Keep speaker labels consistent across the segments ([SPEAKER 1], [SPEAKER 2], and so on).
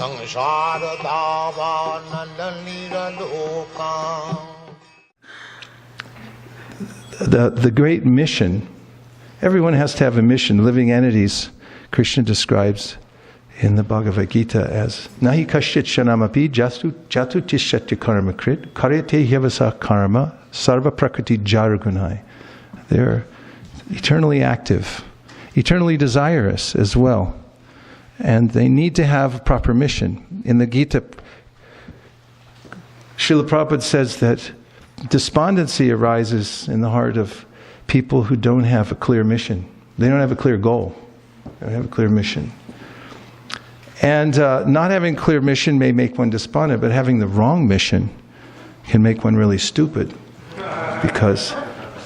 [SPEAKER 1] The great mission, everyone has to have a mission. Living entities, Krishna describes in the Bhagavad Gita as Nahi kashit shanamapi jatu tishyatya karma krit karete hyavasa karma sarva prakriti jaragunai. They're eternally active, eternally desirous as well. And they need to have a proper mission. In the Gita, Srila Prabhupada says that despondency arises in the heart of people who don't have a clear mission. They don't have a clear goal. They don't have a clear mission. And not having a clear mission may make one despondent, but having the wrong mission can make one really stupid. Because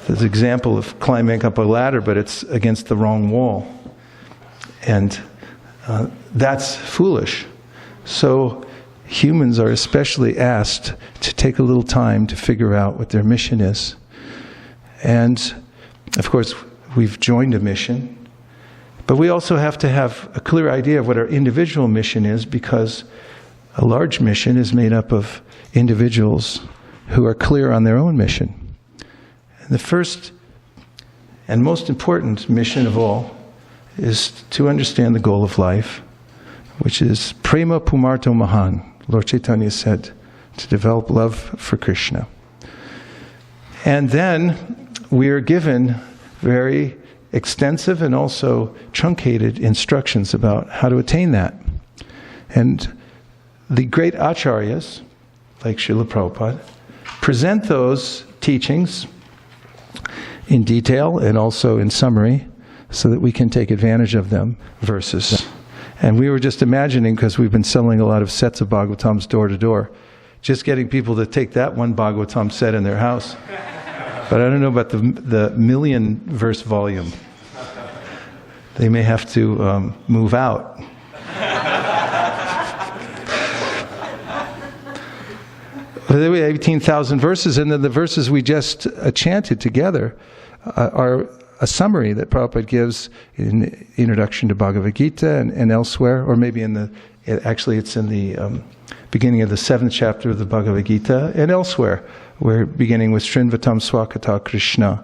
[SPEAKER 1] there's an example of climbing up a ladder, but it's against the wrong wall. And that's foolish. So humans are especially asked to take a little time to figure out what their mission is. And, of course, we've joined a mission. But we also have to have a clear idea of what our individual mission is, because a large mission is made up of individuals who are clear on their own mission. And the first and most important mission of all is to understand the goal of life, which is Prema Pumarto Mahan. Lord Chaitanya said, to develop love for Krishna. And then we are given very extensive and also truncated instructions about how to attain that. And the great acharyas, like Srila Prabhupada, present those teachings in detail and also in summary so that we can take advantage of them versus. And we were just imagining, because we've been selling a lot of sets of Bhagavatams door to door, just getting people to take that one Bhagavatam set in their house. But I don't know about the million verse volume. They may have to move out. But we have 18,000 verses, and then the verses we just chanted together are a summary that Prabhupada gives in Introduction to Bhagavad Gita and elsewhere, or maybe it's in the beginning of the 7th chapter of the Bhagavad Gita and elsewhere. We're beginning with Srinvatam Swakata Krishna,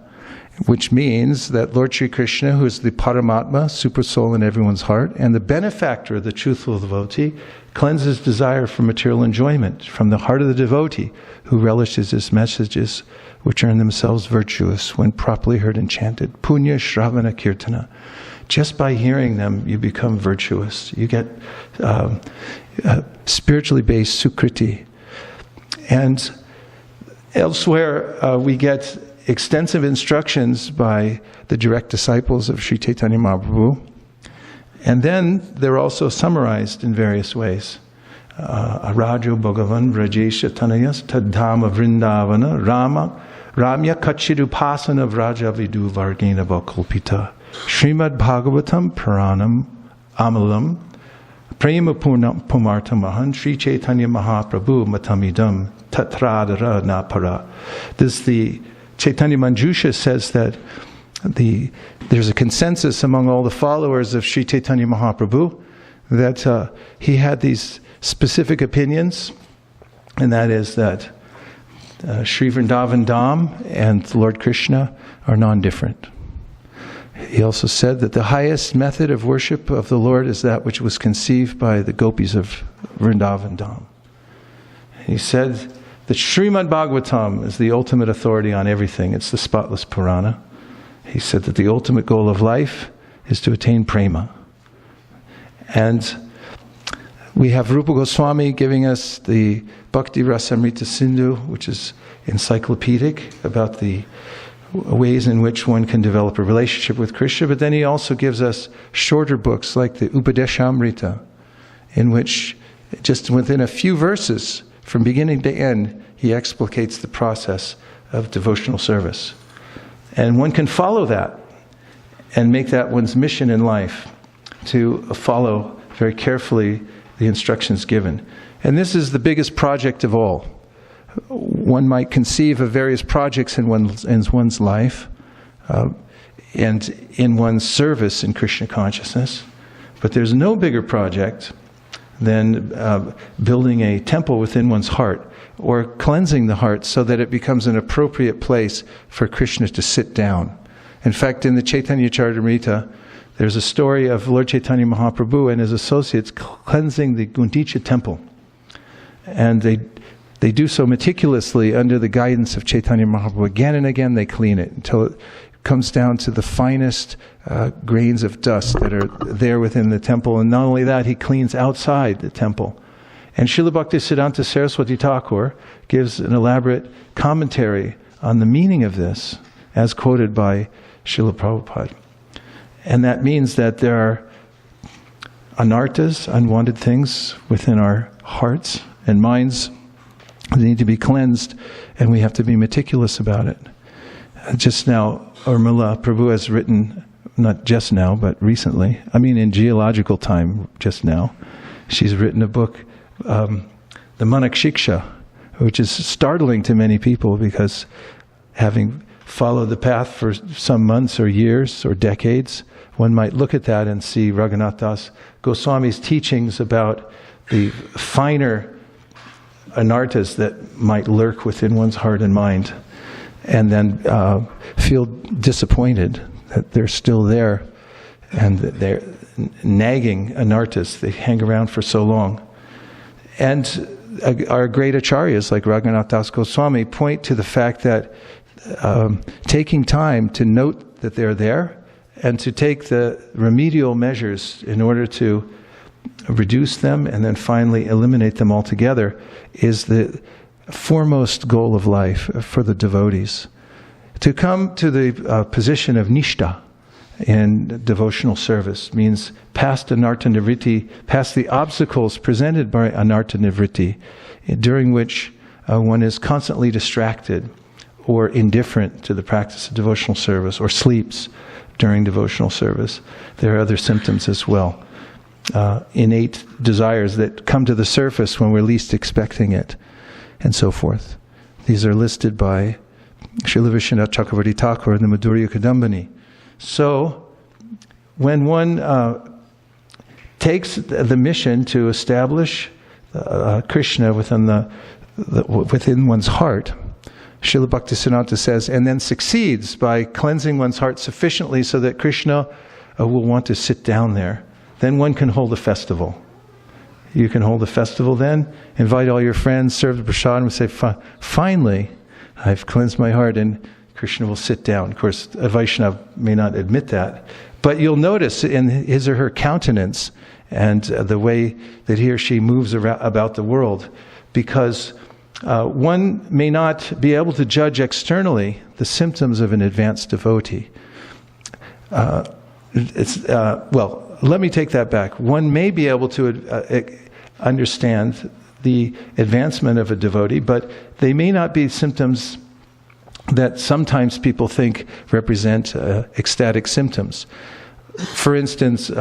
[SPEAKER 1] which means that Lord Sri Krishna, who is the Paramatma, super soul in everyone's heart, and the benefactor of the truthful devotee, cleanses desire for material enjoyment from the heart of the devotee, who relishes his messages, which are in themselves virtuous when properly heard and chanted. Punya Shravana Kirtana. Just by hearing them, you become virtuous. You get spiritually based sukriti. And elsewhere, we get extensive instructions by the direct disciples of Sri Chaitanya Mahaprabhu. And then they're also summarized in various ways. Arajo Bhagavan Vrajesha Tanayas Tadhama Vrindavana Ramya Kachirupasana Vraja Vidu Vargena Vakulpita Srimad Bhagavatam Puranam Amalam Prema Pumarta Mahan Sri Chaitanya Mahaprabhu Matamidam Tatradara Napara. The Chaitanya Manjusha says that there's a consensus among all the followers of Sri Chaitanya Mahaprabhu that he had these specific opinions, and that is that Sri Vrindavan Dham and Lord Krishna are non-different. He also said that the highest method of worship of the Lord is that which was conceived by the gopis of Vrindavan Dham. He said that Srimad Bhagavatam is the ultimate authority on everything. It's the spotless Purana. He said that the ultimate goal of life is to attain prema. And we have Rupa Goswami giving us the Bhakti Rasamrita Sindhu, which is encyclopedic about the ways in which one can develop a relationship with Krishna. But then he also gives us shorter books like the Upadeshamrita, in which just within a few verses, from beginning to end, he explicates the process of devotional service. And one can follow that and make that one's mission in life, to follow very carefully the instructions given. And this is the biggest project of all. One might conceive of various projects in one's life and in one's service in Krishna consciousness, but there's no bigger project than building a temple within one's heart, or cleansing the heart so that it becomes an appropriate place for Krishna to sit down. In fact, in the Chaitanya Charitamrita, there's a story of Lord Chaitanya Mahaprabhu and his associates cleansing the Gundicha temple. And they do so meticulously under the guidance of Chaitanya Mahaprabhu. Again and again they clean it until it comes down to the finest grains of dust that are there within the temple. And not only that, he cleans outside the temple. And Srila Bhaktisiddhanta Saraswati Thakur gives an elaborate commentary on the meaning of this, as quoted by Srila Prabhupada. And that means that there are anarthas, unwanted things within our hearts and minds that need to be cleansed, and we have to be meticulous about it. Just now, Urmila Prabhu has written, not just now, but recently, in geological time just now, she's written a book, the Manak Shiksha, which is startling to many people because having followed the path for some months or years or decades, one might look at that and see Raghunath Das Goswami's teachings about the finer anarthas that might lurk within one's heart and mind, and then feel disappointed that they're still there, and that they're nagging anarthas. They hang around for so long. And our great acharyas like Raghunath Das Goswami point to the fact that taking time to note that they're there and to take the remedial measures in order to reduce them and then finally eliminate them altogether is the foremost goal of life for the devotees. To come to the position of nishta in devotional service means past anartha nivritti, past the obstacles presented by anartha nivritti, during which one is constantly distracted or indifferent to the practice of devotional service, or sleeps during devotional service. There are other symptoms as well. Innate desires that come to the surface when we're least expecting it, and so forth. These are listed by Srila Vishwanath Chakravarti Thakur in the Madhurya Kadambini. So, when one takes the mission to establish Krishna within one's heart, Srila Bhaktisiddhanta says, and then succeeds by cleansing one's heart sufficiently so that Krishna will want to sit down there, then one can hold a festival. You can hold a festival then, invite all your friends, serve the prasadam, and say, finally, I've cleansed my heart, and Krishna will sit down. Of course, a Vaishnava may not admit that, but you'll notice in his or her countenance and the way that he or she moves about the world, because one may not be able to judge externally the symptoms of an advanced devotee. Let me take that back. One may be able to understand the advancement of a devotee, but they may not be symptoms that sometimes people think represent ecstatic symptoms. For instance,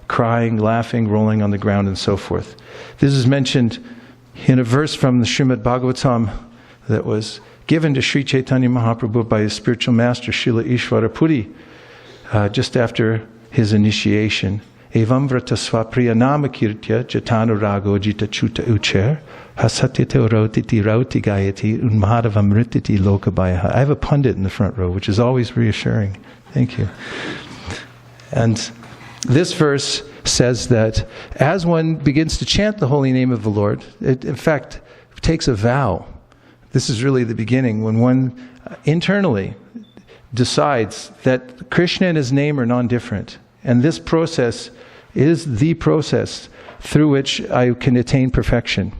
[SPEAKER 1] crying, laughing, rolling on the ground, and so forth. This is mentioned in a verse from the Srimad Bhagavatam that was given to Sri Chaitanya Mahaprabhu by his spiritual master, Srila Ishwarapuri, just after his initiation. Evam vrata swapriya nama kirtya jatanu rago jita chuta ucher hasatyate rautiti rauti gayati unmhadavam rititi lokabayaha. I have a pundit in the front row, which is always reassuring. Thank you. And this verse says that as one begins to chant the holy name of the Lord, it in fact takes a vow. This is really the beginning, when one internally decides that Krishna and his name are non-different. And this process is the process through which I can attain perfection.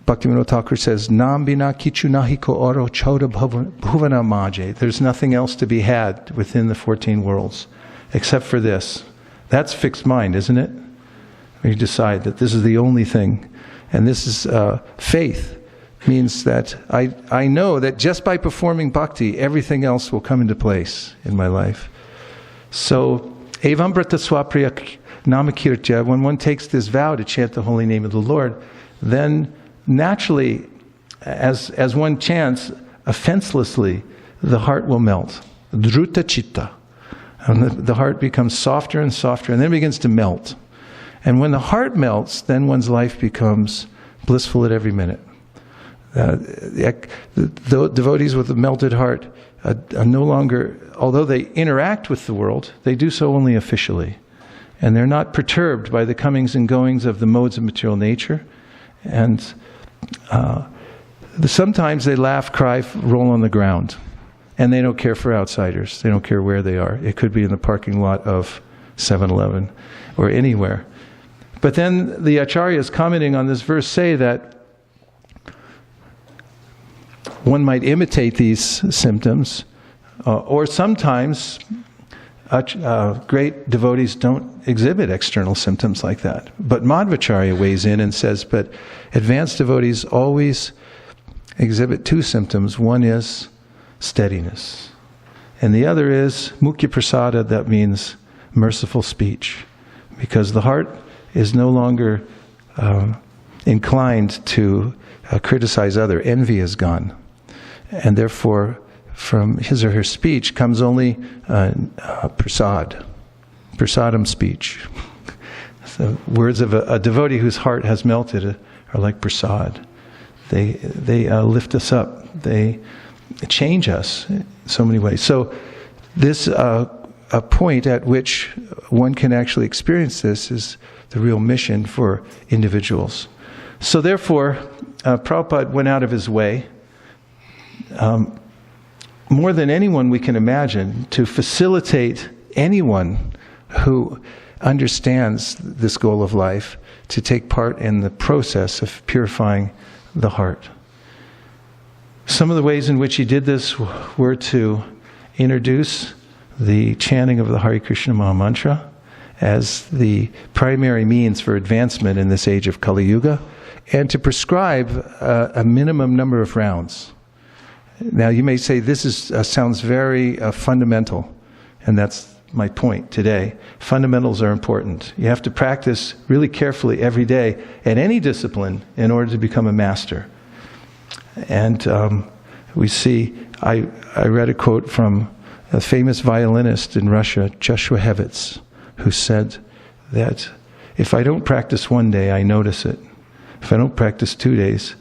[SPEAKER 1] Bhaktivinoda Thakur says, Nam bina kichu nahi ko oro chauda bhuvana maje. There's nothing else to be had within the 14 worlds except for this. That's fixed mind, isn't it? You decide that this is the only thing. And this is faith. Means that I know that just by performing bhakti, everything else will come into place in my life. So, evam brata swapriya namakirtya, when one takes this vow to chant the holy name of the Lord, then naturally, as one chants offenselessly, the heart will melt. Druta chitta. And the heart becomes softer and softer, and then begins to melt. And when the heart melts, then one's life becomes blissful at every minute. The devotees with a melted heart are no longer, although they interact with the world, they do so only officially. And they're not perturbed by the comings and goings of the modes of material nature. And sometimes they laugh, cry, roll on the ground. And they don't care for outsiders. They don't care where they are. It could be in the parking lot of 7-Eleven or anywhere. But then the acharyas commenting on this verse say that one might imitate these symptoms, or sometimes great devotees don't exhibit external symptoms like that. But Madhvacharya weighs in and says, but advanced devotees always exhibit two symptoms. One is steadiness, and the other is mukhya prasada, that means merciful speech, because the heart is no longer inclined to criticize other. Envy is gone. And therefore, from his or her speech comes only prasadam speech. The words of a devotee whose heart has melted are like prasad. They lift us up. They change us in so many ways. So this a point at which one can actually experience this is the real mission for individuals. So therefore, Prabhupada went out of his way, more than anyone we can imagine, to facilitate anyone who understands this goal of life to take part in the process of purifying the heart. Some of the ways in which he did this were to introduce the chanting of the Hare Krishna Maha Mantra as the primary means for advancement in this age of Kali Yuga, and to prescribe a minimum number of rounds. Now you may say this sounds very fundamental, and that's my point today. Fundamentals are important. You have to practice really carefully every day at any discipline in order to become a master. And we see, I read a quote from a famous violinist in Russia, Joshua Hevitz, who said that if I don't practice one day, I notice it. If I don't practice 2 days,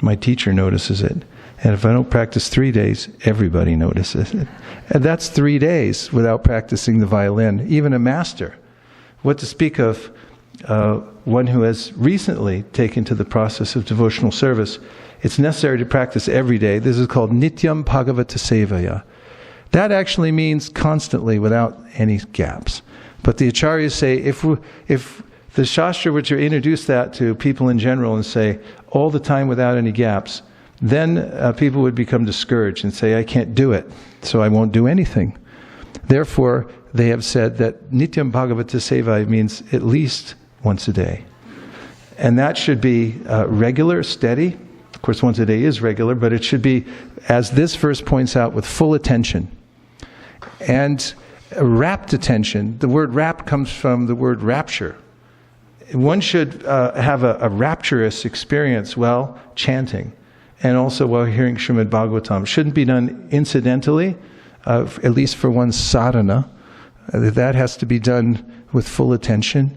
[SPEAKER 1] my teacher notices it. And if I don't practice 3 days, everybody notices it. And that's 3 days without practicing the violin, even a master. What to speak of one who has recently taken to the process of devotional service. It's necessary to practice every day. This is called Nityam Bhagavata Sevaya. That actually means constantly without any gaps. But the acharyas say if the Shastra were to introduce that to people in general and say all the time without any gaps, then people would become discouraged and say, I can't do it, so I won't do anything. Therefore, they have said that Nityam Bhagavata Sevaya means at least once a day. And that should be regular, steady. Of course, once a day is regular, but it should be, as this verse points out, with full attention. And rapt attention. The word rapt comes from the word rapture. One should have a rapturous experience while chanting, and also while hearing Srimad Bhagavatam. Shouldn't be done incidentally, at least for one's sadhana. That has to be done with full attention.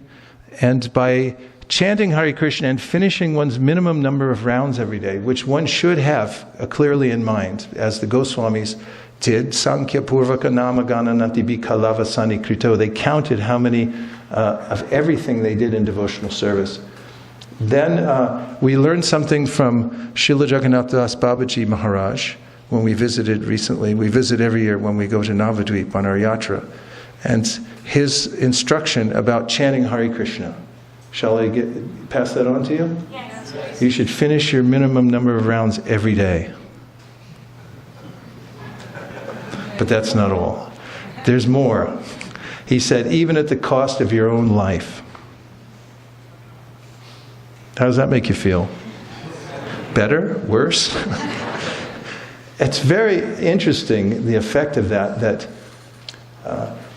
[SPEAKER 1] And by chanting Hare Krishna and finishing one's minimum number of rounds every day, which one should have clearly in mind, as the Goswamis did, Sankhya Purvaka Nama Gananati Bhikalava Sani Krito. They counted how many of everything they did in devotional service. Then we learned something from Srila Jagannath Das Babaji Maharaj when we visited recently. We visit every year when we go to Navadvip on our yatra. And his instruction about chanting Hare Krishna. Shall I pass that on to you? Yes. You should finish your minimum number of rounds every day. But that's not all. There's more. He said, even at the cost of your own life. How does that make you feel? Better? Worse? It's very interesting, the effect of that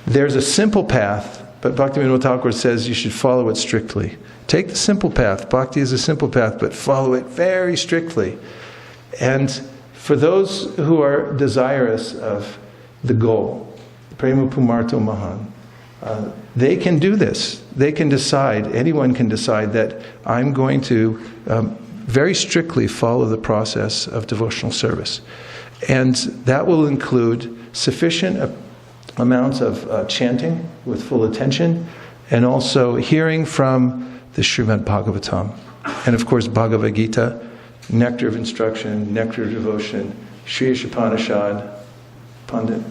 [SPEAKER 1] there's a simple path, but Bhaktivinoda Thakur says you should follow it strictly. Take the simple path. Bhakti is a simple path, but follow it very strictly. And for those who are desirous of the goal, Prema Pumarto Mahan, They can do this. They can decide, anyone can decide that I'm going to very strictly follow the process of devotional service. And that will include sufficient amounts of chanting with full attention, and also hearing from the Srimad Bhagavatam. And of course, Bhagavad Gita, nectar of instruction, nectar of devotion, Sri Ishapanishad, Pandit,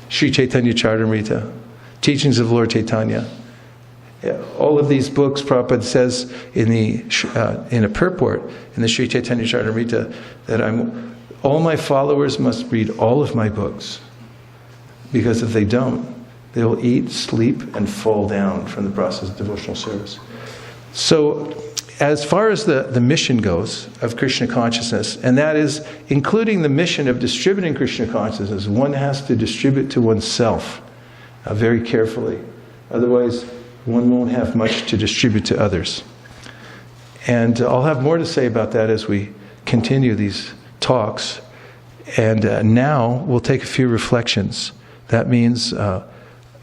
[SPEAKER 1] Sri Chaitanya Charitamrita, teachings of Lord Chaitanya. All of these books, Prabhupada says in a purport in the Sri Chaitanya Charitamrita that all my followers must read all of my books, because if they don't, they will eat, sleep, and fall down from the process of devotional service. So, as far as the mission goes of Krishna consciousness, and that is including the mission of distributing Krishna consciousness, one has to distribute to oneself very carefully. Otherwise, one won't have much to distribute to others. And I'll have more to say about that as we continue these talks. And now we'll take a few reflections. That means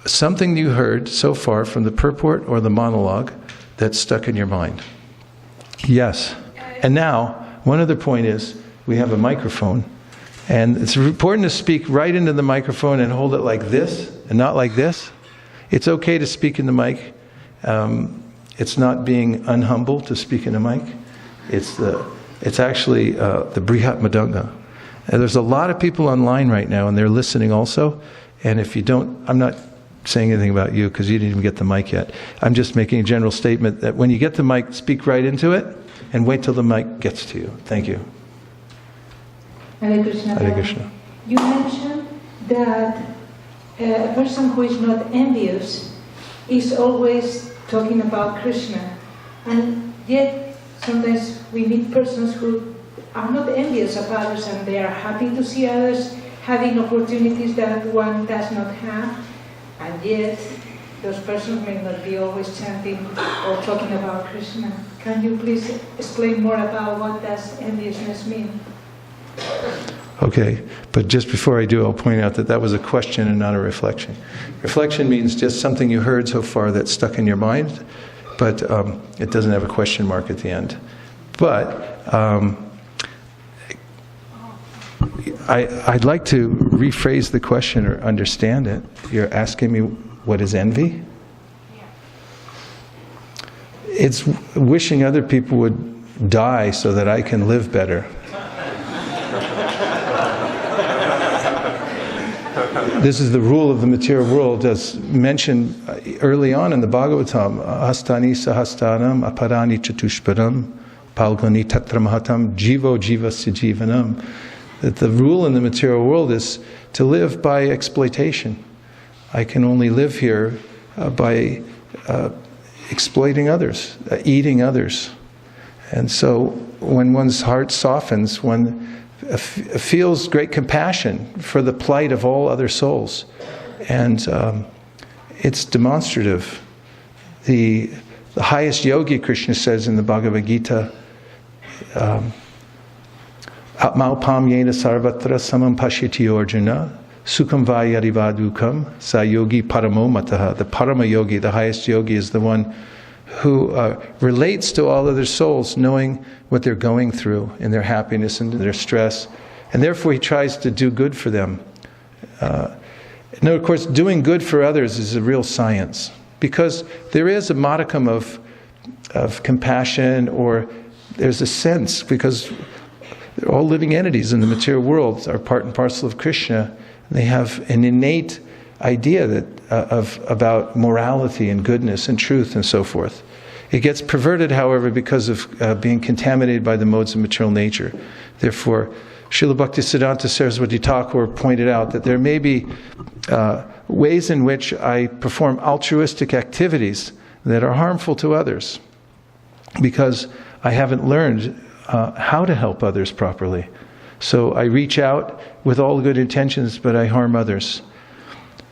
[SPEAKER 1] something you heard so far from the purport or the monologue that's stuck in your mind. Yes. And now, one other point is, we have a microphone. And it's important to speak right into the microphone and hold it like this, and not like this. It's okay to speak in the mic. It's not being unhumble to speak in a mic. It's actually the Brihat Madanga. And there's a lot of people online right now, and they're listening also. And if you don't, I'm not saying anything about you because you didn't even get the mic yet. I'm just making a general statement that when you get the mic, speak right into it and wait till the mic gets to you. Thank you.
[SPEAKER 2] Hare Krishna.
[SPEAKER 1] Hare Krishna.
[SPEAKER 2] You mentioned that a person who is not envious is always talking about Krishna. And yet, sometimes we meet persons who are not envious of others, and they are happy to see others having opportunities that one does not have. And yet, those persons may not be always chanting or talking about Krishna. Can you please explain more about what does enviousness mean?
[SPEAKER 1] Okay, but just before I do, I'll point out that was a question and not a reflection. Reflection means just something you heard so far that's stuck in your mind, but it doesn't have a question mark at the end. But I'd like to rephrase the question or understand it. You're asking me, what is envy? It's wishing other people would die so that I can live better. This is the rule of the material world, as mentioned early on in the Bhagavatam. Astani sahastanam aparani chatushparam palgani tatramahatam jivo jivasya jivanam. That the rule in the material world is to live by exploitation. I can only live here by exploiting others, eating others. And so when one's heart softens, one feels great compassion for the plight of all other souls. And it's demonstrative. The highest yogi, Krishna says in the Bhagavad Gita, Atmaupam yena sarvatra samam pashyati Arjuna sukham vayarivadukam sa yogi paramo mataha. The parama yogi, the highest yogi, is the one who relates to all other souls, knowing what they're going through in their happiness and their stress, and therefore he tries to do good for them. Now, of course, doing good for others is a real science, because there is a modicum of compassion, or there's a sense, because they're all living entities in the material world, are part and parcel of Krishna. They have an innate idea about morality and goodness and truth and so forth. It gets perverted, however, because of being contaminated by the modes of material nature. Therefore, Srila Bhaktisiddhanta Saraswati Thakur pointed out that there may be ways in which I perform altruistic activities that are harmful to others, because I haven't learned how to help others properly. So I reach out with all good intentions, but I harm others.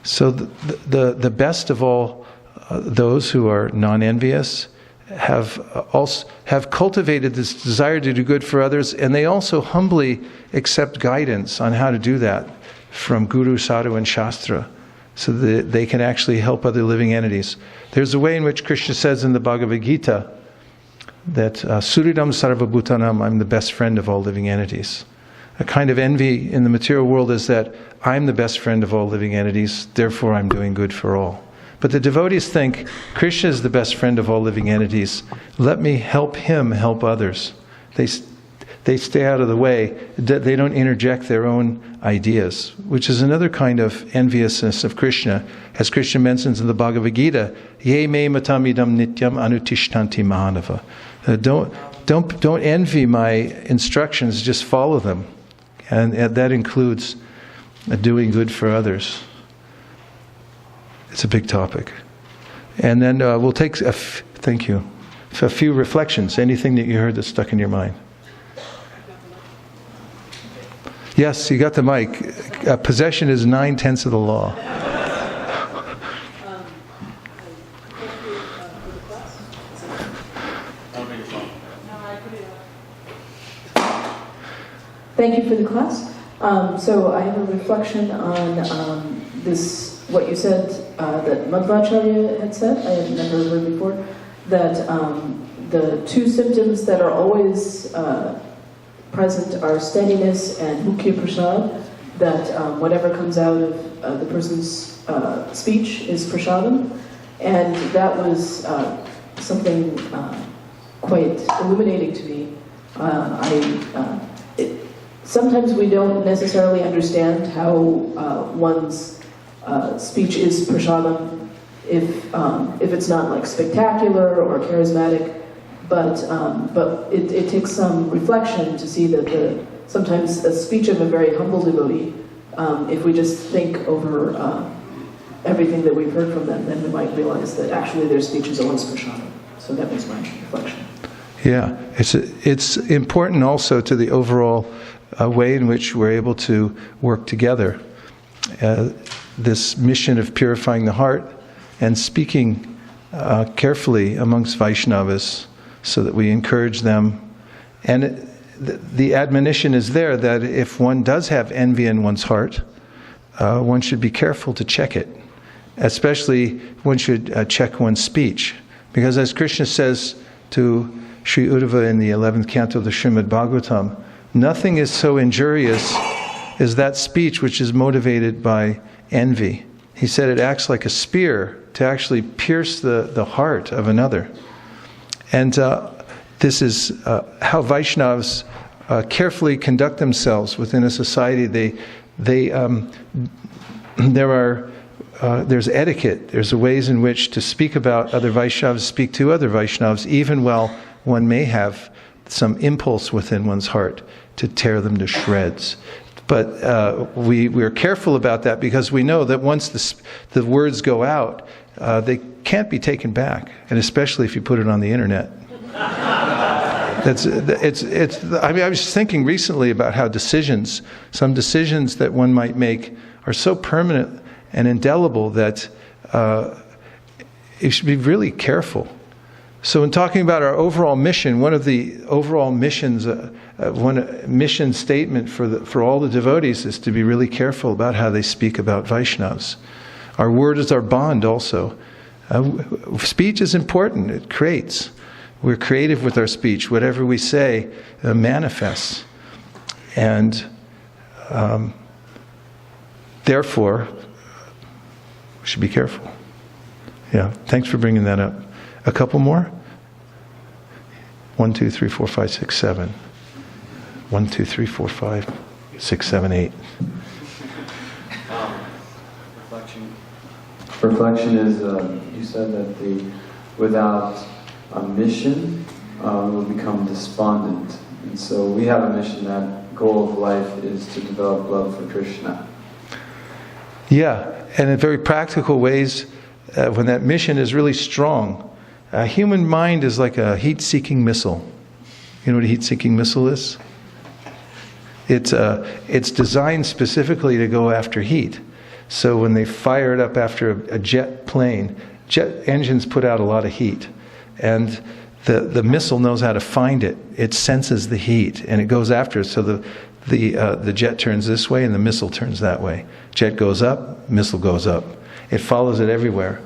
[SPEAKER 1] So the best of all those who are non-envious have cultivated this desire to do good for others, and they also humbly accept guidance on how to do that from Guru, Sadhu, and Shastra, so that they can actually help other living entities. There's a way in which Krishna says in the Bhagavad Gita that Suridam Sarva Bhutanam, I'm the best friend of all living entities. A kind of envy in the material world is that I'm the best friend of all living entities, therefore I'm doing good for all. But the devotees think Krishna is the best friend of all living entities. Let me help him help others. They stay out of the way. They don't interject their own ideas, which is another kind of enviousness of Krishna. As Krishna mentions in the Bhagavad Gita, Ye me matamidam nityam anutishtanti mahanava. Don't envy my instructions, just follow them. And that includes doing good for others. It's a big topic. And then we'll take, thank you, a few reflections. Anything that you heard that's stuck in your mind? Yes, you got the mic. Possession is 9/10 of the law.
[SPEAKER 3] Thank you for the class. So I have a reflection on this, what you said, that Madhvacharya had said, I had never heard before, that the two symptoms that are always present are steadiness and mukhya prasad, that whatever comes out of the person's speech is prasadam, and that was something quite illuminating to me. Sometimes we don't necessarily understand how one's speech is prasadam if it's not like spectacular or charismatic, but it takes some reflection to see that sometimes a speech of a very humble devotee, if we just think over everything that we've heard from them, then we might realize that actually their speech is always prasadam. So that was my reflection.
[SPEAKER 1] Yeah, it's important also to the overall way in which we're able to work together. This mission of purifying the heart and speaking carefully amongst Vaishnavas so that we encourage them. And the admonition is there that if one does have envy in one's heart, one should be careful to check it. Especially one should check one's speech. Because as Krishna says to Sri Uddhava in the 11th canto of the Srimad Bhagavatam, nothing is so injurious as that speech which is motivated by envy. He said it acts like a spear to actually pierce the heart of another. And this is how Vaishnavas carefully conduct themselves within a society. There's etiquette. There's ways in which to speak about other Vaishnavas, speak to other Vaishnavas, even while one may have some impulse within one's heart to tear them to shreds. But we're careful about that because we know that once the words go out, they can't be taken back, and especially if you put it on the internet. I was thinking recently about how some decisions that one might make are so permanent and indelible that you should be really careful. So in talking about our overall mission, one of the overall missions, one mission statement for all the devotees is to be really careful about how they speak about Vaishnavas. Our word is our bond also. Speech is important. It creates. We're creative with our speech. Whatever we say manifests. And therefore, we should be careful. Yeah, thanks for bringing that up. A couple more? 1, 2, 3, 4, 5, 6, 7. 1, 2, 3, 4, 5, 6, 7, 8.
[SPEAKER 4] Reflection is, you said that without a mission, we'll become despondent. And so we have a mission, that goal of life is to develop love for Krishna.
[SPEAKER 1] Yeah, and in very practical ways, when that mission is really strong, a human mind is like a heat-seeking missile. You know what a heat-seeking missile is? It's designed specifically to go after heat. So when they fire it up after a jet plane, jet engines put out a lot of heat. And the missile knows how to find it. It senses the heat and it goes after it. So the jet turns this way and the missile turns that way. Jet goes up, missile goes up. It follows it everywhere.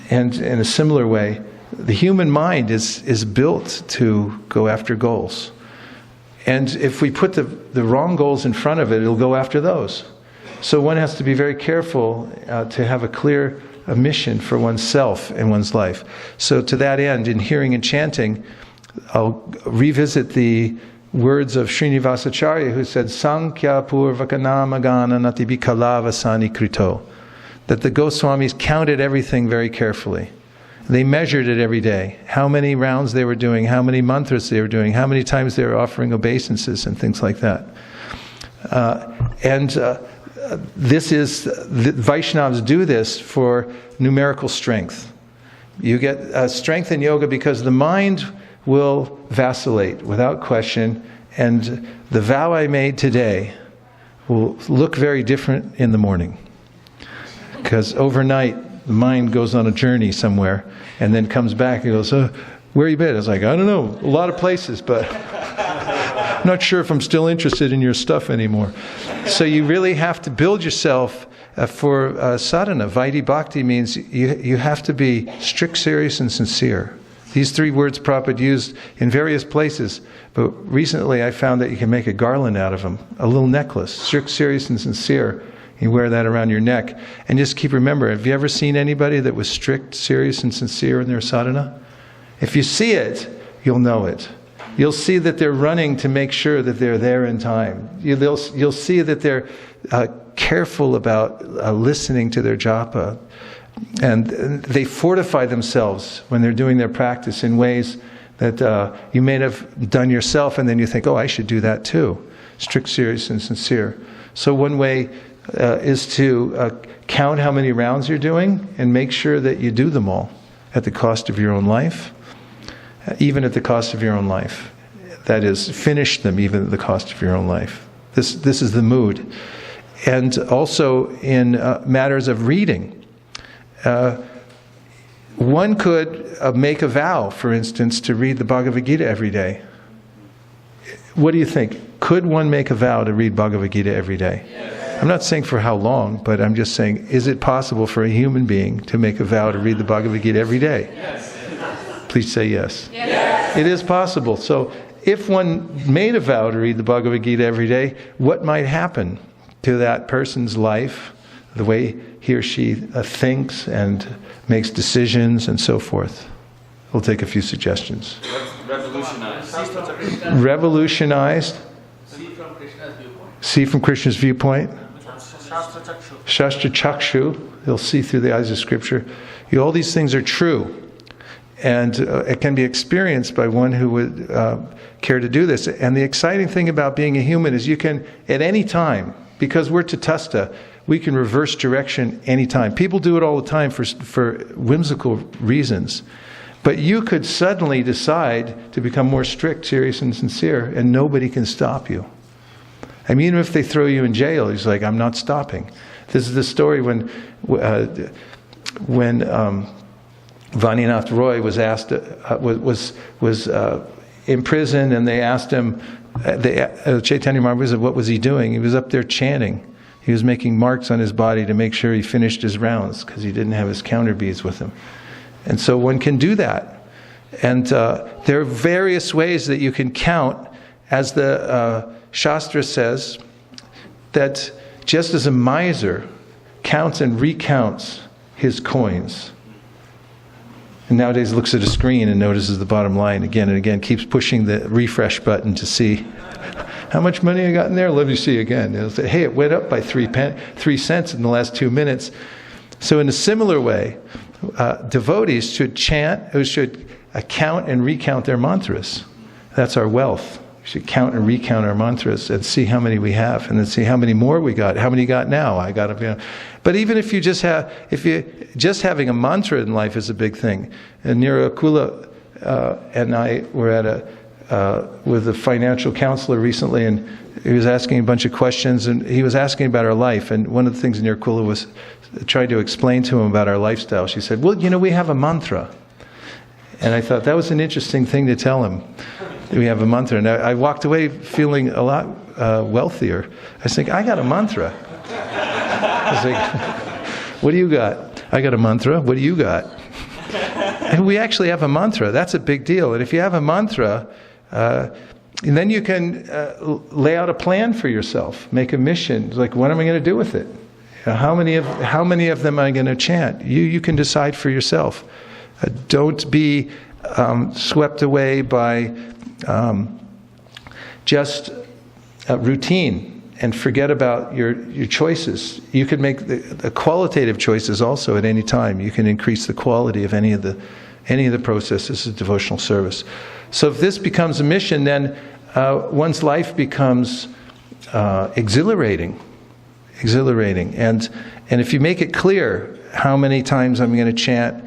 [SPEAKER 1] And in a similar way, the human mind is built to go after goals. And if we put the wrong goals in front of it, it'll go after those. So one has to be very careful to have a clear mission for oneself and one's life. So to that end, in hearing and chanting, I'll revisit the words of Srinivasacharya, who said, Sankhya purvakanamagana natibikalavasani krito. That the Goswamis counted everything very carefully. They measured it every day. How many rounds they were doing, how many mantras they were doing, how many times they were offering obeisances and things like that. This is, the Vaishnavas do this for numerical strength. You get strength in yoga because the mind will vacillate without question, and the vow I made today will look very different in the morning. Because overnight, the mind goes on a journey somewhere and then comes back and goes, where you been? I was like, I don't know, a lot of places, but I'm not sure if I'm still interested in your stuff anymore. So you really have to build yourself for sadhana. Vaidhi Bhakti means you have to be strict, serious, and sincere. These 3 words Prabhupada used in various places, but recently I found that you can make a garland out of them, a little necklace, strict, serious, and sincere. You wear that around your neck. And just keep remembering, have you ever seen anybody that was strict, serious, and sincere in their sadhana? If you see it, you'll know it. You'll see that they're running to make sure that they're there in time. You'll see that they're careful about listening to their japa. And they fortify themselves when they're doing their practice in ways that you may have done yourself, and then you think, oh, I should do that too. Strict, serious, and sincere. So one way is to count how many rounds you're doing and make sure that you do them all at the cost of your own life, even at the cost of your own life. That is, finish them even at the cost of your own life. This is the mood. And also in matters of reading, one could make a vow, for instance, to read the Bhagavad Gita every day. What do you think? Could one make a vow to read Bhagavad Gita every day? Yes. I'm not saying for how long, but I'm just saying, is it possible for a human being to make a vow to read the Bhagavad Gita every day? Yes. Please say yes. Yes. It is possible. So if one made a vow to read the Bhagavad Gita every day, what might happen to that person's life, the way he or she thinks and makes decisions and so forth? We'll take a few suggestions. Revolutionized. See from Krishna's viewpoint. Shastra Chakshu. They'll see through the eyes of Scripture. All these things are true. And it can be experienced by one who would care to do this. And the exciting thing about being a human is you can, at any time, because we're tatastha, we can reverse direction anytime. People do it all the time for whimsical reasons. But you could suddenly decide to become more strict, serious, and sincere, and nobody can stop you. I mean, even if they throw you in jail, he's like, I'm not stopping. This is the story when Vaninath Roy was asked, was imprisoned, and they asked him, Chaitanya Mahaprabhu said, what was he doing? He was up there chanting. He was making marks on his body to make sure he finished his rounds, because he didn't have his counter beads with him. And so one can do that. And there are various ways that you can count, as the Shastra says, that just as a miser counts and recounts his coins, and nowadays looks at a screen and notices the bottom line again and again, keeps pushing the refresh button to see how much money I got in there. Let me see again. It'll say, hey, it went up by 3 cents in the last 2 minutes. So in a similar way, devotees should should count and recount their mantras. That's our wealth. We should count and recount our mantras and see how many we have, and then see how many more we got. How many you got now? I got a. But even if you just having a mantra in life is a big thing. And Nirakula and I were at with a financial counselor recently, and he was asking a bunch of questions, and he was asking about our life. And one of the things Nirakula was trying to explain to him about our lifestyle. She said, well, we have a mantra. And I thought that was an interesting thing to tell him. We have a mantra. And I walked away feeling a lot wealthier. I was thinking, I got a mantra. I was like, what do you got? I got a mantra. What do you got? And we actually have a mantra. That's a big deal. And if you have a mantra, then you can lay out a plan for yourself, make a mission. Like, what am I going to do with it? How many of them am I going to chant? You can decide for yourself. Don't be swept away by just routine and forget about your choices. You can make the qualitative choices also at any time. You can increase the quality of any of the processes of devotional service. So if this becomes a mission, then one's life becomes exhilarating. And if you make it clear how many times I'm going to chant,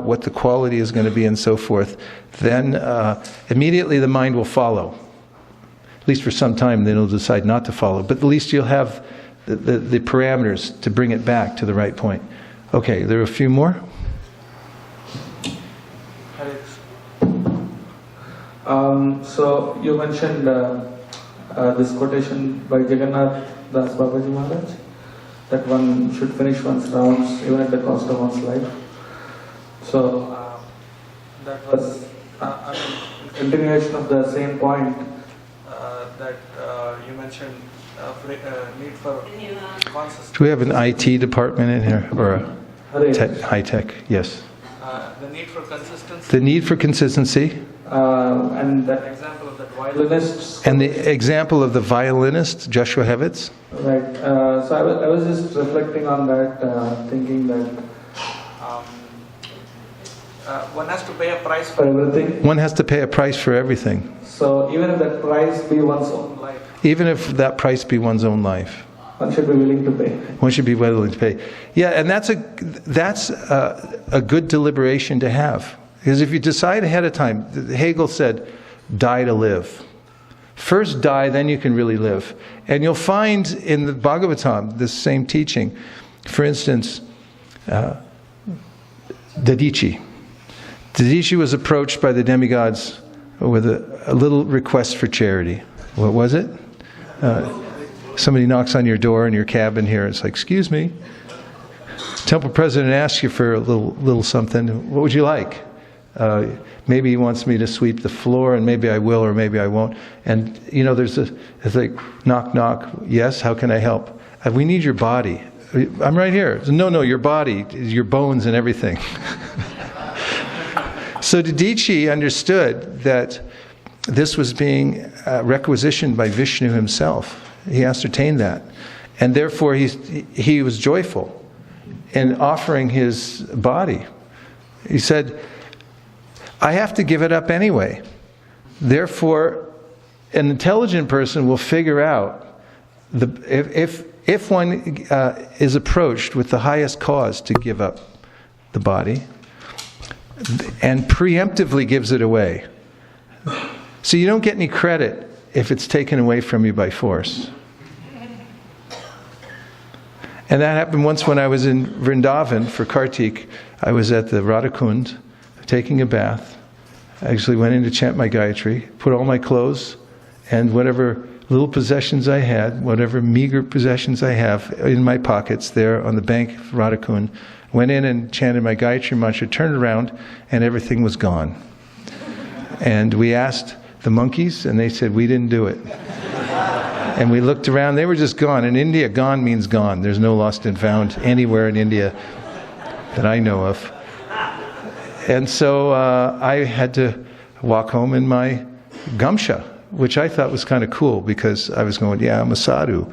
[SPEAKER 1] what the quality is going to be, and so forth, then immediately the mind will follow. At least for some time, then it'll decide not to follow. But at least you'll have the parameters to bring it back to the right point. Okay, there are a few more.
[SPEAKER 5] So you mentioned this quotation by Jagannath Das Babaji Maharaj, that one should finish one's rounds even at the cost of one's life. So that was a continuation of the same point that you mentioned, need for consistency.
[SPEAKER 1] Do we have an IT department in here, or a high tech? Yes.
[SPEAKER 5] The need for consistency.
[SPEAKER 1] The need for consistency.
[SPEAKER 5] And that example of that violinist.
[SPEAKER 1] And the example of the violinist, Joshua Hevitz.
[SPEAKER 5] Right. So I was just reflecting on that, thinking that one has to pay a price for everything.
[SPEAKER 1] One has to pay a price for everything.
[SPEAKER 5] So even if that price be one's own life.
[SPEAKER 1] Even if that price be one's own life.
[SPEAKER 5] One should be willing to pay.
[SPEAKER 1] One should be willing to pay. Yeah, and that's a good deliberation to have. Because if you decide ahead of time, Hegel said, die to live. First die, then you can really live. And you'll find in the Bhagavatam, this same teaching, for instance, Dadichi. Dadichi was approached by the demigods with a little request for charity. What was it? Somebody knocks on your door in your cabin here. It's like, excuse me. Temple president asks you for a little something. What would you like? Maybe he wants me to sweep the floor, and maybe I will, or maybe I won't. And it's like, knock, knock. Yes, how can I help? We need your body. I'm right here. No, your body, your bones and everything. So Dadichi understood that this was being requisitioned by Vishnu himself. He ascertained that. And therefore he was joyful in offering his body. He said, I have to give it up anyway. Therefore, an intelligent person will figure out if one is approached with the highest cause to give up the body and preemptively gives it away. So you don't get any credit if it's taken away from you by force. And that happened once when I was in Vrindaban for Kartik. I was at the Radhakund taking a bath. I actually went in to chant my Gayatri, put all my clothes and whatever little possessions I had, whatever meager possessions I have in my pockets there on the bank of Radhakund, went in and chanted my Gayatri mantra, turned around, and everything was gone. And we asked the monkeys, and they said, we didn't do it. And we looked around, they were just gone. In India, gone means gone. There's no lost and found anywhere in India that I know of. And so I had to walk home in my gamsha, which I thought was kind of cool because I was going, yeah, I'm a sadhu.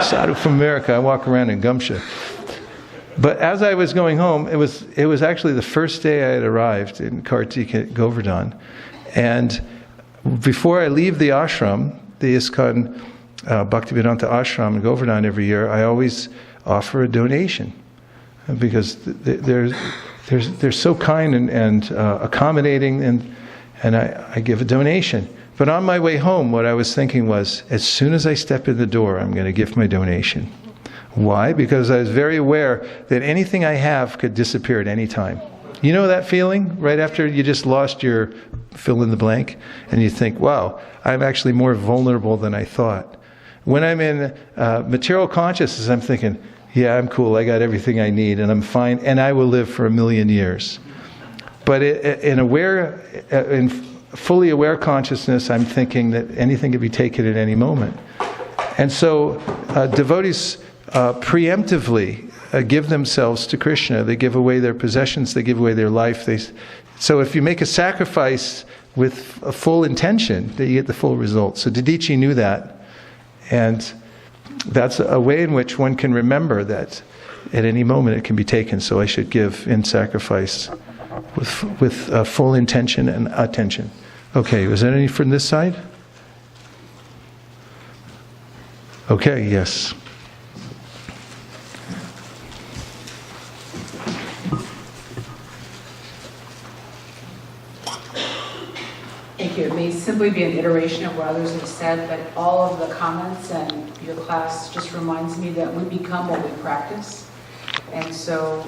[SPEAKER 1] Sadhu from America, I walk around in gamsha. But as I was going home, it was actually the first day I had arrived in Kartik at Govardhan. And before I leave the ashram, the ISKCON Bhaktivedanta ashram in Govardhan every year, I always offer a donation because they're so kind and accommodating, and I give a donation. But on my way home, what I was thinking was, as soon as I step in the door, I'm going to give my donation. Why? Because I was very aware that anything I have could disappear at any time. You know that feeling right after you just lost your fill in the blank, and you think, wow, I'm actually more vulnerable than I thought. When I'm in material consciousness, I'm thinking, yeah, I'm cool, I got everything I need, and I'm fine, and I will live for 1,000,000 years. But in fully aware consciousness, I'm thinking that anything can be taken at any moment. And so devotees preemptively give themselves to Krishna. They give away their possessions, they give away their life. So if you make a sacrifice with a full intention, then you get the full result. So Didichi knew that. And that's a way in which one can remember that at any moment it can be taken. So I should give in sacrifice with full intention and attention. Okay, was there any from this side? Okay, yes.
[SPEAKER 6] Thank you. It may simply be an iteration of what others have said, but all of the comments and your class just reminds me that we become what we practice. And so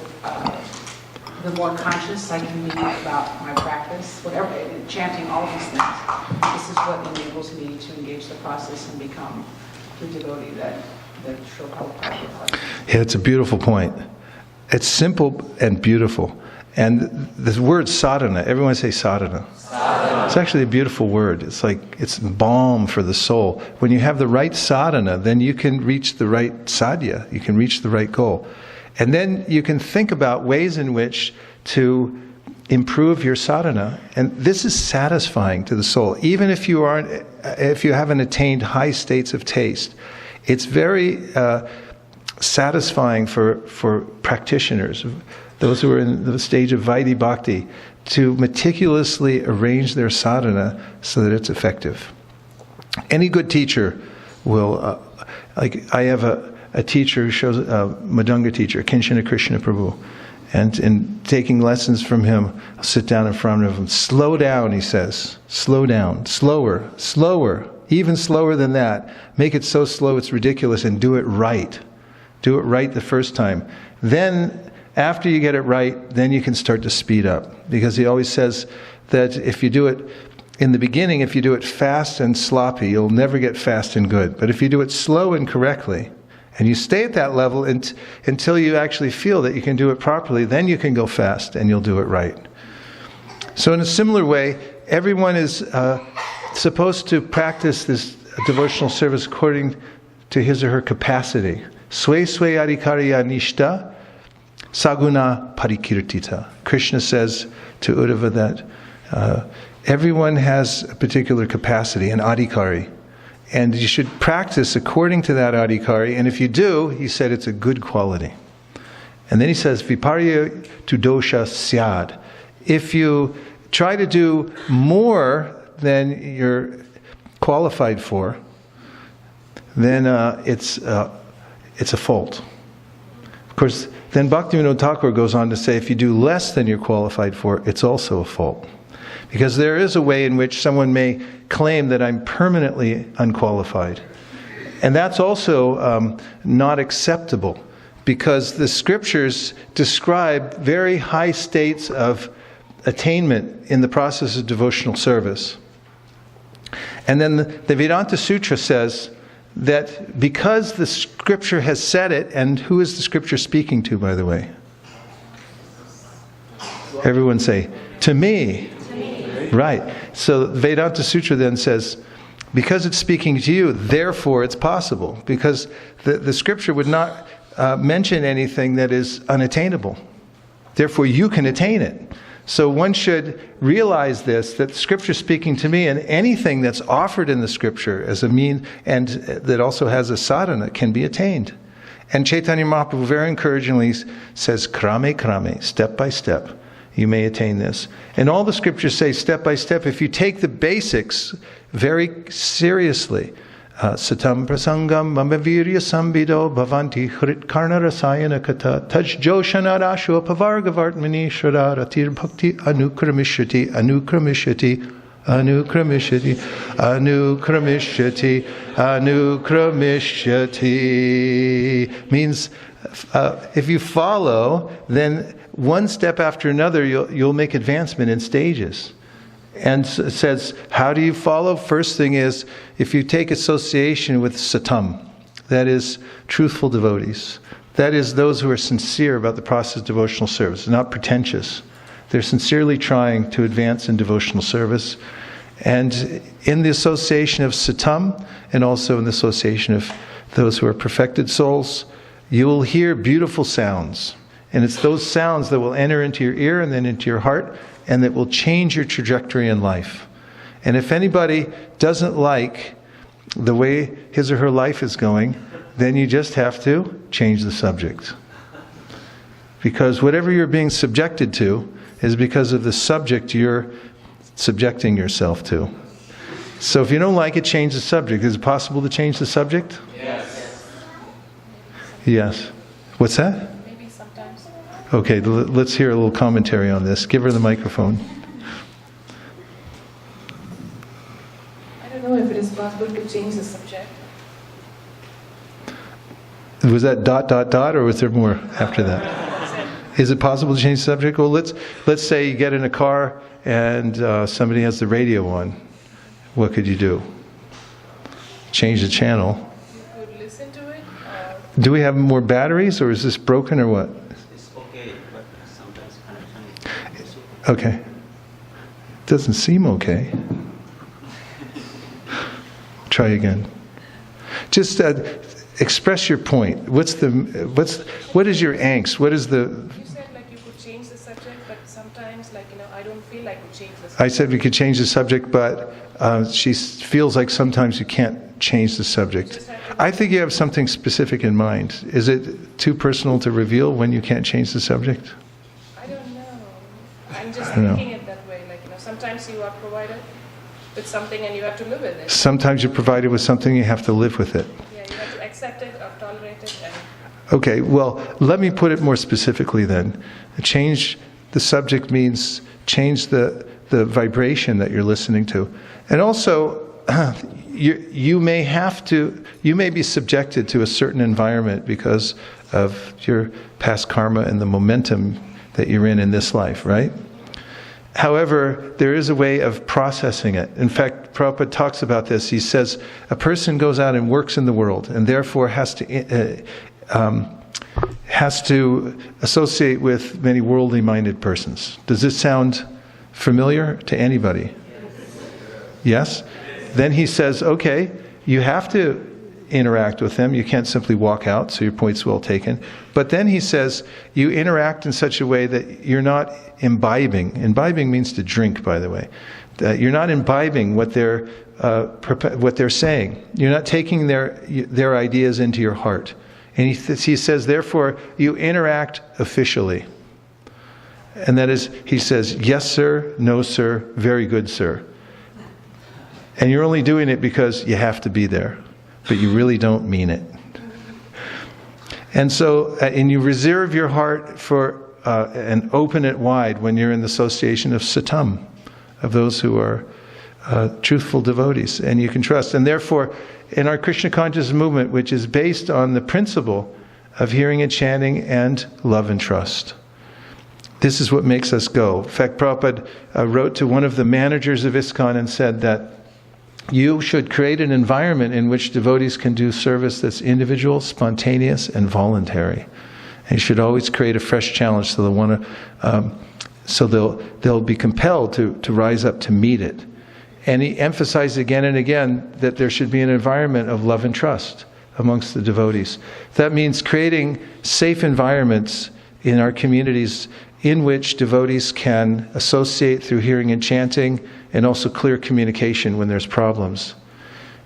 [SPEAKER 6] the more conscious I can be about my practice, whatever, chanting, all of these things, this is what enables me to engage the process and become the devotee that Srila Prabhupada was.
[SPEAKER 1] Yeah, it's a beautiful point. It's simple and beautiful. And the word sadhana, everyone say sadhana. Sadhana. It's actually a beautiful word. It's like, it's balm for the soul. When you have the right sadhana, then you can reach the right sadhya. You can reach the right goal. And then you can think about ways in which to improve your sadhana. And this is satisfying to the soul. Even if you haven't attained high states of taste, it's very satisfying for practitioners, those who are in the stage of Vaidhi Bhakti, to meticulously arrange their sadhana so that it's effective. Any good teacher will, like I have a teacher who shows, a Madhunga teacher, Kinshana Krishna Prabhu, and in taking lessons from him, I'll sit down in front of him, slow down, he says, slow down, slower, even slower than that, make it so slow it's ridiculous, and do it right. Do it right the first time. Then, after you get it right, then you can start to speed up. Because he always says that if you do it in the beginning, if you do it fast and sloppy, you'll never get fast and good. But if you do it slow and correctly, and you stay at that level until you actually feel that you can do it properly, then you can go fast and you'll do it right. So in a similar way, everyone is supposed to practice this devotional service according to his or her capacity. Swe swe adhikarya nishta saguna parikirtita. Krishna says to Uddhava that everyone has a particular capacity, an adhikari. And you should practice according to that adhikari. And if you do, he said it's a good quality. And then he says, viparya tu dosha syad. If you try to do more than you're qualified for, then it's a fault. Of course, then Bhaktivinoda Thakur goes on to say, if you do less than you're qualified for, it's also a fault. Because there is a way in which someone may claim that I'm permanently unqualified. And that's also not acceptable, because the scriptures describe very high states of attainment in the process of devotional service. And then the Vedanta Sutra says that because the scripture has said it, and who is the scripture speaking to, by the way? Everyone say, to me. Right. So Vedanta Sutra then says, because it's speaking to you, therefore it's possible. Because the scripture would not mention anything that is unattainable. Therefore you can attain it. So one should realize this, that the scripture is speaking to me, and anything that's offered in the scripture as a mean, and that also has a sadhana, can be attained. And Chaitanya Mahaprabhu very encouragingly says, krame krame, step by step, you may attain this. And all the scriptures say step by step, if you take the basics very seriously, satam prasangam mamavirya sambido bhavanti hrit karna rasayana kata taj joshanarasho pavargavartmani shradar atir bhakti anukramishati anukramishati anukramishati anukramishati anukramishati, means if you follow, then one step after another, you'll make advancement in stages. And it says, how do you follow? First thing is, if you take association with satam, that is truthful devotees. That is those who are sincere about the process of devotional service, not pretentious. They're sincerely trying to advance in devotional service. And in the association of satam, and also in the association of those who are perfected souls, you will hear beautiful sounds. And it's those sounds that will enter into your ear and then into your heart, and that will change your trajectory in life. And if anybody doesn't like the way his or her life is going, then you just have to change the subject. Because whatever you're being subjected to is because of the subject you're subjecting yourself to. So if you don't like it, change the subject. Is it possible to change the subject?
[SPEAKER 5] Yes.
[SPEAKER 1] Yes. What's that?
[SPEAKER 7] Maybe sometimes.
[SPEAKER 1] Okay, let's hear a little commentary on this. Give her the microphone.
[SPEAKER 7] I don't know if it is possible to change the subject.
[SPEAKER 1] Was that ... or was there more after that? Is it possible to change the subject? Well, let's say you get in a car and somebody has the radio on. What could you do? Change the channel.
[SPEAKER 7] You could listen to it.
[SPEAKER 1] Do we have more batteries, or is this broken, or what?
[SPEAKER 8] It's okay, but sometimes connection is
[SPEAKER 1] Okay. Doesn't seem okay. Try again. Just express your point. What is your angst? What is the...
[SPEAKER 7] You said like you could change the subject, but sometimes I don't feel like we change the subject.
[SPEAKER 1] I said we could change the subject, but she feels like sometimes you can't change the subject. I think you have something specific in mind. Is it too personal to reveal when you can't change the subject?
[SPEAKER 7] I don't know. I'm just
[SPEAKER 1] I don't know.
[SPEAKER 7] thinking it that way. Sometimes you are provided with something and you have to live with it.
[SPEAKER 1] Sometimes you're provided with something, you have to live with it.
[SPEAKER 7] Yeah, you have to accept it or tolerate it. And
[SPEAKER 1] Okay, well, let me put it more specifically then. Change the subject means change the vibration that you're listening to. And also, you may be subjected to a certain environment because of your past karma and the momentum that you're in this life, right? However, there is a way of processing it. In fact, Prabhupada talks about this. He says, a person goes out and works in the world and therefore has to associate with many worldly-minded persons. Does this sound familiar to anybody? Yes? Then he says, okay, you have to interact with them. You can't simply walk out, so your point's well taken. But then he says, you interact in such a way that you're not imbibing. Imbibing means to drink, by the way. You're not imbibing what they're saying. You're not taking their ideas into your heart. And he says, therefore, you interact officially. And that is, he says, yes, sir, no, sir, very good, sir. And you're only doing it because you have to be there, but you really don't mean it. And so, and you reserve your heart for and open it wide when you're in the association of satam, of those who are truthful devotees, and you can trust. And therefore, in our Krishna consciousness movement, which is based on the principle of hearing and chanting and love and trust, this is what makes us go. In fact, Prabhupada wrote to one of the managers of ISKCON and said that you should create an environment in which devotees can do service that's individual, spontaneous, and voluntary. And you should always create a fresh challenge so they'll be compelled to rise up to meet it. And he emphasized again and again that there should be an environment of love and trust amongst the devotees. That means creating safe environments in our communities in which devotees can associate through hearing and chanting, and also clear communication when there's problems.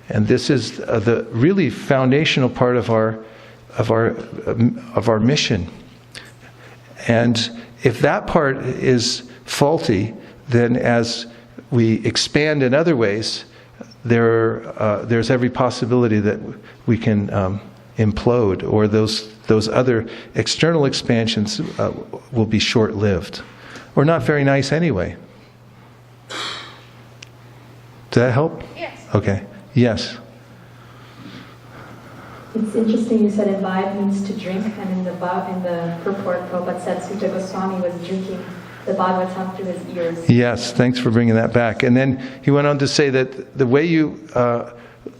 [SPEAKER 1] And this is the really foundational part of our mission. And if that part is faulty, then as we expand in other ways, there's every possibility that we can implode, or those other external expansions will be short-lived, or not very nice anyway. Does that help?
[SPEAKER 7] yes.
[SPEAKER 1] Okay. Yes.
[SPEAKER 9] It's interesting you said imbibe means to drink, and in the purport, Prabhupada said Sutta Goswami was drinking the Bhagavatam through his ears.
[SPEAKER 1] Yes, thanks for bringing that back. And then he went on to say that the way you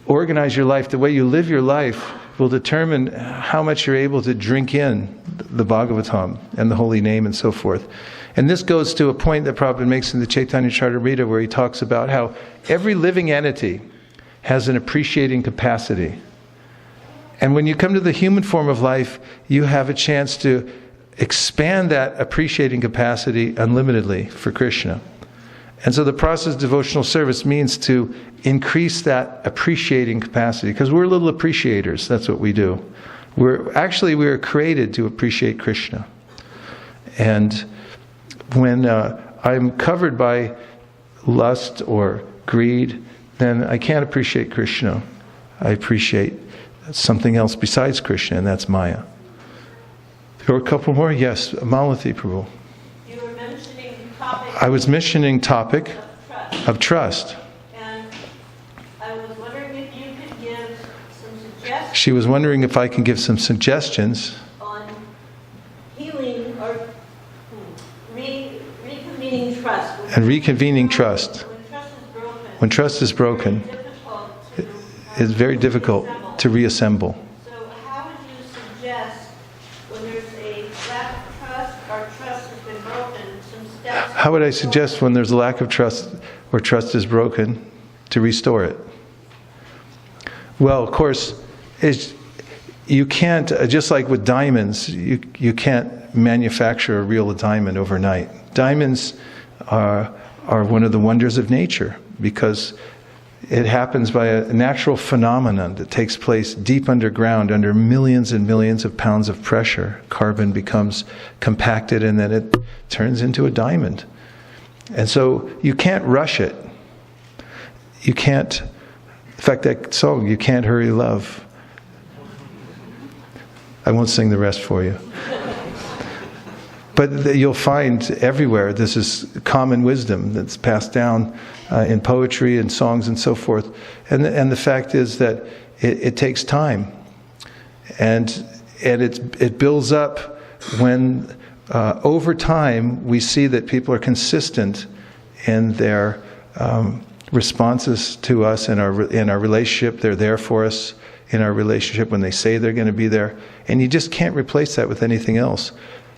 [SPEAKER 1] organize your life, the way you live your life, will determine how much you're able to drink in the Bhagavatam and the holy name and so forth. And this goes to a point that Prabhupada makes in the Chaitanya Charitamrita, where he talks about how every living entity has an appreciating capacity. And when you come to the human form of life, you have a chance to expand that appreciating capacity unlimitedly for Krishna. And so the process of devotional service means to increase that appreciating capacity, because we're little appreciators. That's what we do. We're created to appreciate Krishna. And when I'm covered by lust or greed, then I can't appreciate Krishna. I appreciate something else besides Krishna, and that's Maya. There were a couple more? Yes, Malati Prabhu.
[SPEAKER 10] You were mentioning the topic.
[SPEAKER 1] I was mentioning topic of trust.
[SPEAKER 10] And I was wondering if you could give some suggestions.
[SPEAKER 1] She was wondering if I can give some suggestions
[SPEAKER 10] On healing or reconvening trust.
[SPEAKER 1] and reconvening trust.
[SPEAKER 10] When trust is broken,
[SPEAKER 1] It's very difficult to reassemble.
[SPEAKER 10] So how would you suggest, when there's a lack of trust or trust has been broken, some steps?
[SPEAKER 1] How would I suggest, when there's a lack of trust or trust is broken, to restore it? Well, of course, you can't, just like with diamonds, you can't manufacture a real diamond overnight. Diamonds are one of the wonders of nature, because it happens by a natural phenomenon that takes place deep underground under millions and millions of pounds of pressure. Carbon becomes compacted and then it turns into a diamond. And so you can't rush it. You can't, in fact, that song, You Can't Hurry Love. I won't sing the rest for you. But you'll find everywhere, this is common wisdom that's passed down in poetry and songs and so forth. And the fact is that it takes time. And it builds up when over time we see that people are consistent in their responses to us in our relationship. They're there for us in our relationship when they say they're going to be there. And you just can't replace that with anything else.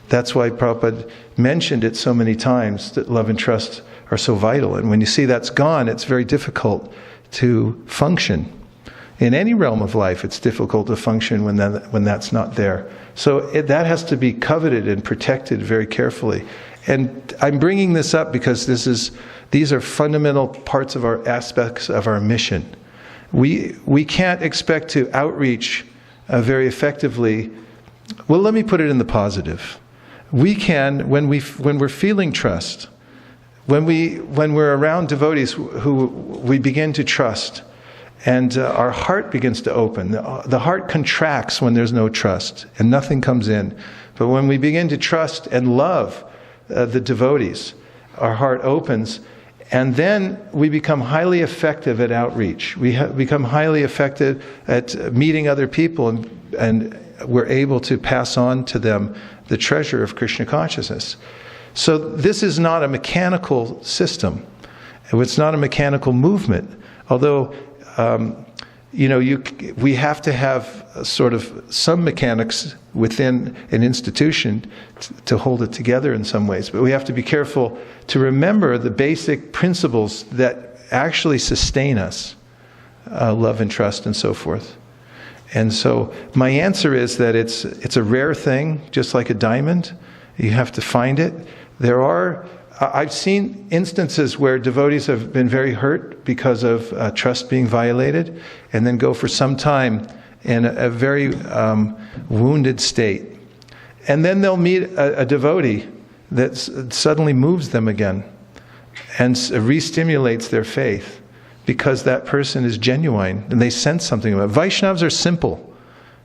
[SPEAKER 1] That's why Prabhupada mentioned it so many times, that love and trust are so vital. And when you see that's gone, it's very difficult to function. In any realm of life, it's difficult to function when that's not there. So that has to be coveted and protected very carefully. And I'm bringing this up because these are fundamental parts of our aspects of our mission. We can't expect to outreach very effectively. Well, let me put it in the positive. We can, when we're feeling trust, when we're around devotees who we begin to trust, and our heart begins to open. The heart contracts when there's no trust, and nothing comes in. But when we begin to trust and love the devotees, our heart opens, and then we become highly effective at outreach. We become highly effective at meeting other people, and we're able to pass on to them the treasure of Krishna consciousness. So this is not a mechanical system. It's not a mechanical movement. Although, we have to have sort of some mechanics within an institution to hold it together in some ways. But we have to be careful to remember the basic principles that actually sustain us, love and trust and so forth. And so my answer is that it's a rare thing, just like a diamond. You have to find it. I've seen instances where devotees have been very hurt because of trust being violated, and then go for some time in a very wounded state. And then they'll meet a devotee that suddenly moves them again and re-stimulates their faith, because that person is genuine and they sense something about it. Vaishnavas are simple.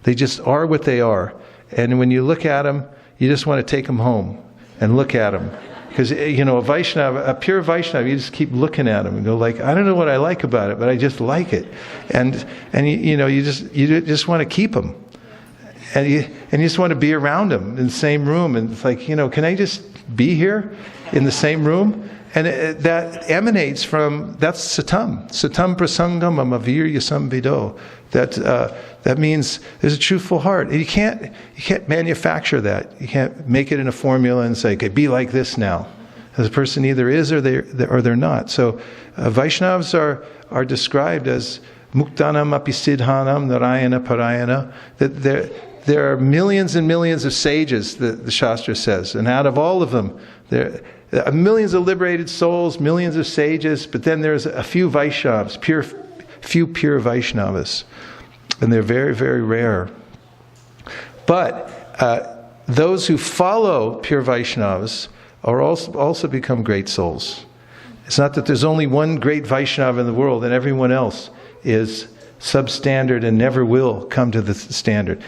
[SPEAKER 1] They just are what they are. And when you look at them, you just want to take them home and look at them Because, a Vaishnava, a pure Vaishnava, you just keep looking at him and go like, I don't know what I like about it, but I just like it. And you just want to keep him. And you just want to be around him in the same room. And it's like, can I just be here in the same room? And that emanates from, that's satam. Satam prasangam amavirya samvido. That means there's a truthful heart. And you can't manufacture that. You can't make it in a formula and say, okay, be like this now. As a person either is or they're not. So Vaishnavas are described as muktanam apisidhanam narayana parayana. That there are millions and millions of sages, the Shastra says. And out of all of them, there are millions of liberated souls, millions of sages, but then there's a few Vaishnavas, few pure Vaishnavas. And they're very, very rare. But those who follow pure Vaishnavas are also become great souls. It's not that there's only one great Vaishnava in the world and everyone else is substandard and never will come to the standard.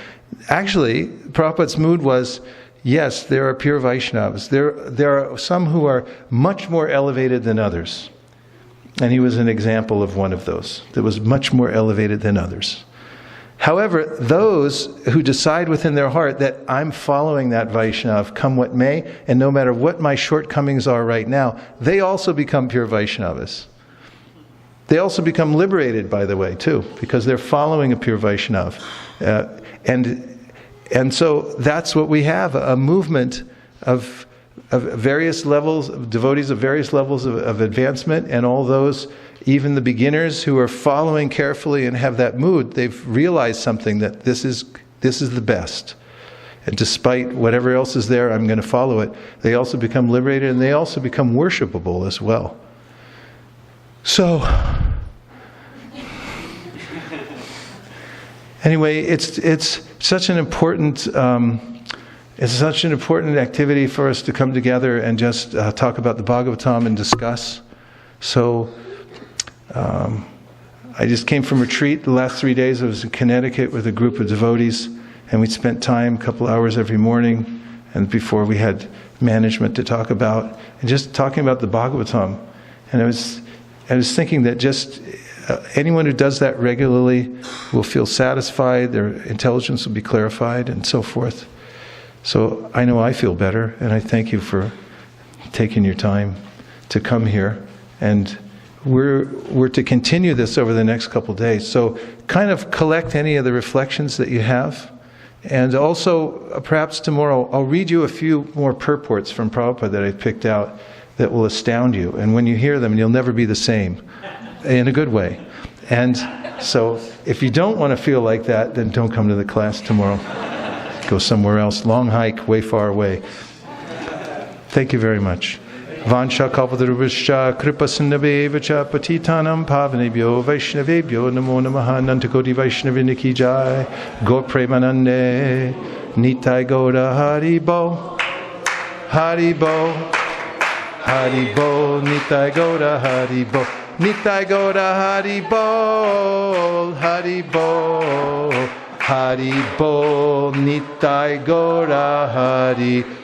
[SPEAKER 1] Actually, Prabhupada's mood was, yes, there are pure Vaishnavas. There are some who are much more elevated than others. And he was an example of one of those that was much more elevated than others. However, those who decide within their heart that I'm following that Vaishnav, come what may, and no matter what my shortcomings are right now, they also become pure Vaishnavas. They also become liberated, by the way, too, because they're following a pure Vaishnav. And so that's what we have, a movement of various levels, of devotees of various levels of advancement, and all those, even the beginners who are following carefully and have that mood, they've realized something, that this is the best. And despite whatever else is there, I'm going to follow it. They also become liberated, and they also become worshipable as well. So, anyway, it's such an important activity for us to come together and just talk about the Bhagavatam and discuss. So, I just came from retreat the last 3 days. I was in Connecticut with a group of devotees, and we spent time, a couple hours every morning, and before we had management to talk about, and just talking about the Bhagavatam. And I was thinking that just anyone who does that regularly will feel satisfied, their intelligence will be clarified, and so forth. So I know I feel better, and I thank you for taking your time to come here. And we're to continue this over the next couple of days. So kind of collect any of the reflections that you have. And also, perhaps tomorrow, I'll read you a few more purports from Prabhupada that I picked out that will astound you. And when you hear them, you'll never be the same, in a good way. And so, if you don't want to feel like that, then don't come to the class tomorrow. Go somewhere else. Long hike, way far away. Thank you very much. Vansha kalpatarubhascha kripa sindhavevacha patitanam pavanebhyo vaishnavebhyo namo namaha nantakoti vaishnavindaki jai Gaur Premanande Nitai Gaura Haribo Haribo Haribo Nitai Gaura Haribo Nitai Gaura Haribo Haribo Haribo Nitai Gaura Haribo